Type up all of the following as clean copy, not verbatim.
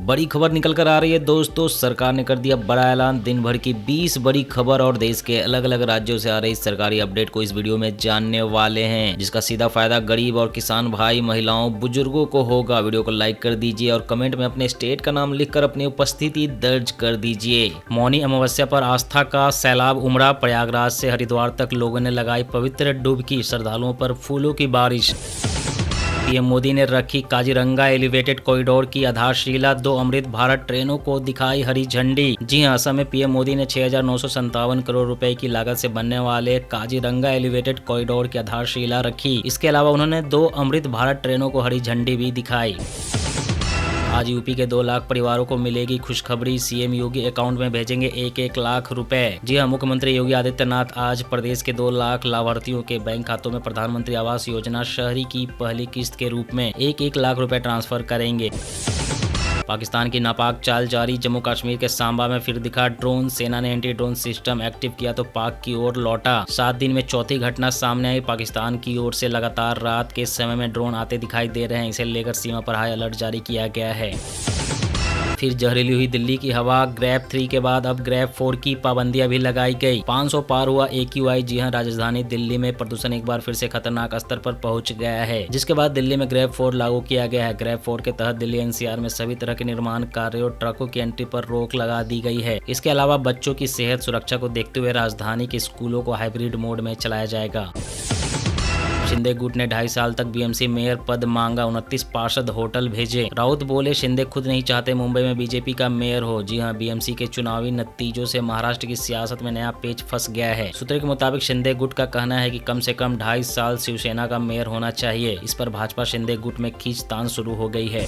बड़ी खबर निकल कर आ रही है दोस्तों। सरकार ने कर दिया बड़ा ऐलान। दिन भर की 20 बड़ी खबर और देश के अलग अलग राज्यों से आ रही सरकारी अपडेट को इस वीडियो में जानने वाले हैं, जिसका सीधा फायदा गरीब और किसान भाई, महिलाओं, बुजुर्गों को होगा। वीडियो को लाइक कर दीजिए और कमेंट में अपने स्टेट का नाम लिखकर अपनी उपस्थिति दर्ज कर दीजिए। मौनी अमावस्या पर आस्था का सैलाब उमड़ा। प्रयागराज से हरिद्वार तक लोगों ने लगाई पवित्र डुबकी। श्रद्धालुओं पर फूलों की बारिश। पीएम मोदी ने रखी काजीरंगा एलिवेटेड कॉरिडोर की आधारशिला। 2 अमृत भारत ट्रेनों को दिखाई हरी झंडी। जी हां, असम में पीएम मोदी ने 6,957 करोड़ रुपए की लागत से बनने वाले काजीरंगा एलिवेटेड कॉरिडोर की आधारशिला रखी। इसके अलावा उन्होंने 2 अमृत भारत ट्रेनों को हरी झंडी भी दिखाई। आज यूपी के 2 लाख परिवारों को मिलेगी खुशखबरी। सीएम योगी अकाउंट में भेजेंगे 1-1 लाख रुपए। जी हां, मुख्यमंत्री योगी आदित्यनाथ आज प्रदेश के 2 लाख लाभार्थियों के बैंक खातों में प्रधानमंत्री आवास योजना शहरी की पहली किस्त के रूप में 1-1 लाख रुपए ट्रांसफर करेंगे। पाकिस्तान की नापाक चाल जारी। जम्मू कश्मीर के सांबा में फिर दिखा ड्रोन। सेना ने एंटी ड्रोन सिस्टम एक्टिव किया तो पाक की ओर लौटा। 7 दिन में चौथी घटना सामने आई। पाकिस्तान की ओर से लगातार रात के समय में ड्रोन आते दिखाई दे रहे हैं। इसे लेकर सीमा पर हाई अलर्ट जारी किया गया है। फिर जहरीली हुई दिल्ली की हवा। ग्रैब 3 के बाद अब ग्रैब 4 की पाबंदियां भी लगाई गई। 500 पार हुआ AQI। जी हां, राजधानी दिल्ली में प्रदूषण एक बार फिर से खतरनाक स्तर पर पहुंच गया है, जिसके बाद दिल्ली में ग्रैब 4 लागू किया गया है। ग्रैब 4 के तहत दिल्ली NCR में सभी तरह के निर्माण कार्यों और ट्रकों की एंट्री पर रोक लगा दी गई है। इसके अलावा बच्चों की सेहत सुरक्षा को देखते हुए राजधानी के स्कूलों को हाइब्रिड मोड में चलाया जाएगा। शिंदे गुट ने 2.5 साल तक BMC मेयर पद मांगा। 29 पार्षद होटल भेजे। राउत बोले, शिंदे खुद नहीं चाहते मुंबई में बीजेपी का मेयर हो। जी हां, BMC के चुनावी नतीजों से महाराष्ट्र की सियासत में नया पेच फंस गया है। सूत्रों के मुताबिक शिंदे गुट का कहना है कि कम से कम 2.5 साल शिवसेना का मेयर होना चाहिए। इस पर भाजपा शिंदे गुट में खींचतान शुरू हो गई है।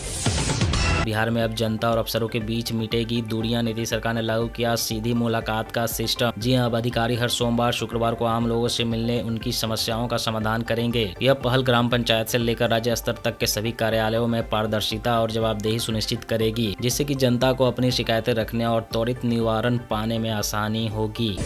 बिहार में अब जनता और अफसरों के बीच मिटेगी दूरियां। नीतीश सरकार ने लागू किया सीधी मुलाकात का सिस्टम। जी हां, अब अधिकारी हर सोमवार शुक्रवार को आम लोगों से मिलने उनकी समस्याओं का समाधान करेंगे। यह पहल ग्राम पंचायत से लेकर राज्य स्तर तक के सभी कार्यालयों में पारदर्शिता और जवाबदेही सुनिश्चित करेगी, जिससे कि जनता को अपनी शिकायतें रखने और त्वरित निवारण पाने में आसानी होगी।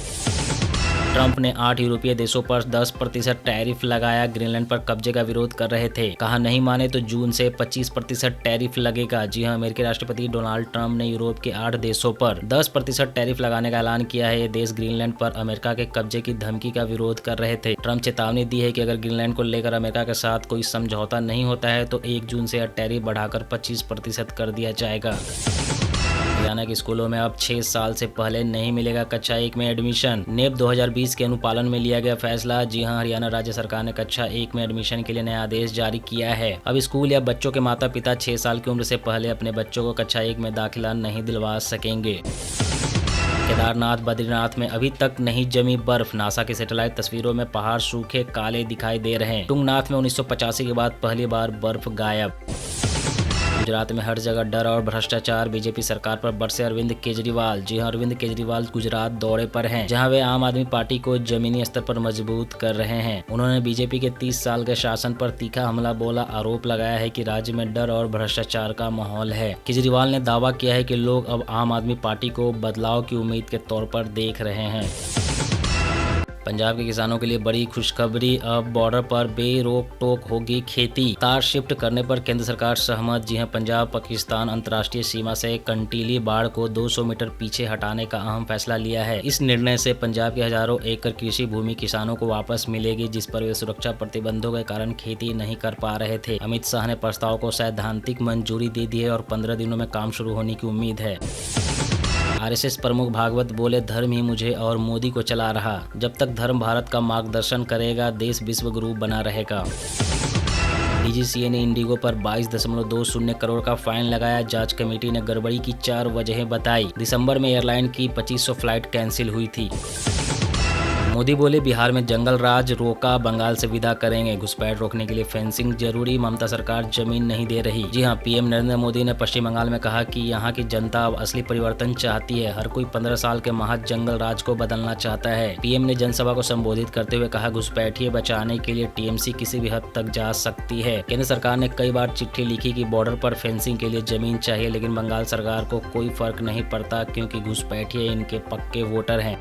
ट्रंप ने 8 यूरोपीय देशों पर 10% टैरिफ लगाया। ग्रीनलैंड पर कब्जे का विरोध कर रहे थे। कहा नहीं माने तो जून से 25% टैरिफ लगेगा। जी हां, अमेरिकी राष्ट्रपति डोनाल्ड ट्रंप ने यूरोप के 8 देशों पर 10% टैरिफ लगाने का ऐलान किया है। ये देश ग्रीनलैंड पर अमेरिका के कब्जे की धमकी का विरोध कर रहे थे। ट्रंप चेतावनी दी है कि अगर ग्रीनलैंड को लेकर अमेरिका के साथ कोई समझौता नहीं होता है तो 1 जून से यह टैरिफ बढ़ाकर 25% कर दिया जाएगा। हरियाणा के स्कूलों में अब 6 साल से पहले नहीं मिलेगा कक्षा 1 में एडमिशन। नेप 2020 के अनुपालन में लिया गया फैसला। जी हां, हरियाणा राज्य सरकार ने कक्षा 1 में एडमिशन के लिए नया आदेश जारी किया है। अब स्कूल या बच्चों के माता पिता 6 साल की उम्र से पहले अपने बच्चों को कक्षा 1 में दाखिला नहीं दिलवा सकेंगे। केदारनाथ बद्रीनाथ में अभी तक नहीं जमी बर्फ। नासा की सैटेलाइट तस्वीरों में पहाड़ सूखे काले दिखाई दे रहे हैं। तुंगनाथ में 1985 के बाद पहली बार बर्फ गायब। गुजरात में हर जगह डर और भ्रष्टाचार। बीजेपी सरकार पर बरसे अरविंद केजरीवाल। जी हां, अरविंद केजरीवाल गुजरात दौरे पर हैं, जहां वे आम आदमी पार्टी को जमीनी स्तर पर मजबूत कर रहे हैं। उन्होंने बीजेपी के 30 साल के शासन पर तीखा हमला बोला। आरोप लगाया है कि राज्य में डर और भ्रष्टाचार का माहौल है। केजरीवाल ने दावा किया है कि लोग अब आम आदमी पार्टी को बदलाव की उम्मीद के तौर पर देख रहे हैं। पंजाब के किसानों के लिए बड़ी खुशखबरी। अब बॉर्डर पर बेरोक टोक होगी खेती। तार शिफ्ट करने पर केंद्र सरकार सहमत। जी हां, पंजाब पाकिस्तान अंतर्राष्ट्रीय सीमा से कंटीली बाढ़ को 200 मीटर पीछे हटाने का अहम फैसला लिया है। इस निर्णय से पंजाब के हजारों एकड़ कृषि भूमि किसानों को वापस मिलेगी, जिस पर वे सुरक्षा प्रतिबंधों के कारण खेती नहीं कर पा रहे थे। अमित शाह ने प्रस्ताव को सैद्धांतिक मंजूरी दे दी है और 15 दिनों में काम शुरू होने की उम्मीद है। RSS प्रमुख भागवत बोले, धर्म ही मुझे और मोदी को चला रहा। जब तक धर्म भारत का मार्गदर्शन करेगा, देश विश्व गुरु बना रहेगा। DGCA ने इंडिगो पर 22.20 करोड़ का फाइन लगाया। जांच कमेटी ने गड़बड़ी की 4 वजहें बताई। दिसंबर में एयरलाइन की 2500 फ्लाइट कैंसिल हुई थी। मोदी बोले, बिहार में जंगल राज रोका, बंगाल से विदा करेंगे। घुसपैठ रोकने के लिए फेंसिंग जरूरी। ममता सरकार जमीन नहीं दे रही। जी हां, PM नरेंद्र मोदी ने पश्चिम बंगाल में कहा कि यहां की जनता अब असली परिवर्तन चाहती है। हर कोई 15 साल के महज जंगल राज को बदलना चाहता है। PM ने जनसभा को संबोधित करते हुए कहा, घुसपैठिए बचाने के लिए TMC किसी भी हद तक जा सकती है। केंद्र सरकार ने कई बार चिट्ठी लिखी कि बॉर्डर पर फेंसिंग के लिए जमीन चाहिए, लेकिन बंगाल सरकार को कोई फर्क नहीं पड़ता क्योंकि घुसपैठिए इनके पक्के वोटर हैं।